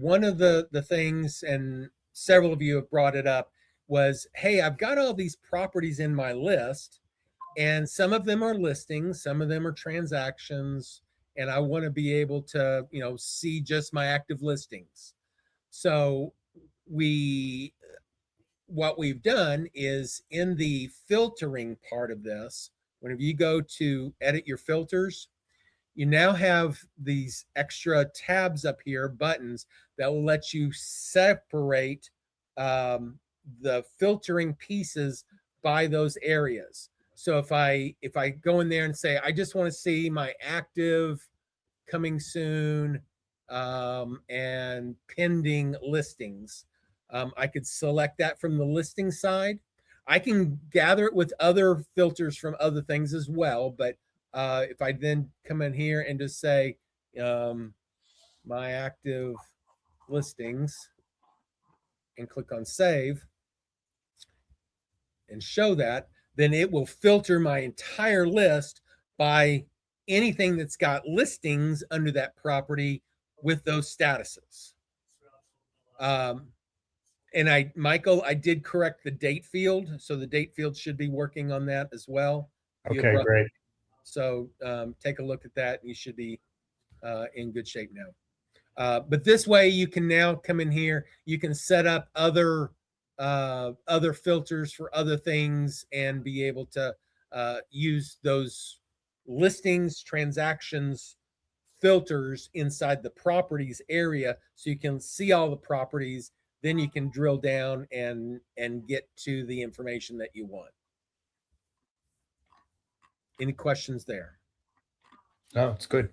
one of the things, and several of you have brought it up, was, hey, I've got all these properties in my list, and some of them are listings, some of them are transactions, and I want to be able to, see just my active listings. So what we've done is, in the filtering part of this, whenever you go to edit your filters, you now have these extra tabs up here, buttons, that will let you separate the filtering pieces by those areas. So if I go in there and say, I just want to see my active, coming soon, and pending listings, I could select that from the listing side. I can gather it with other filters from other things as well, but if I then come in here and just say my active listings and click on save and show that, then it will filter my entire list by anything that's got listings under that property with those statuses. And Michael, I did correct the date field, so the date field should be working on that as well. Okay, great. So take a look at that, and you should be in good shape now. But this way, you can now come in here. You can set up other filters for other things and be able to use those listings, transactions, filters inside the properties area, so you can see all the properties. Then you can drill down and get to the information that you want. Any questions there? No, it's good.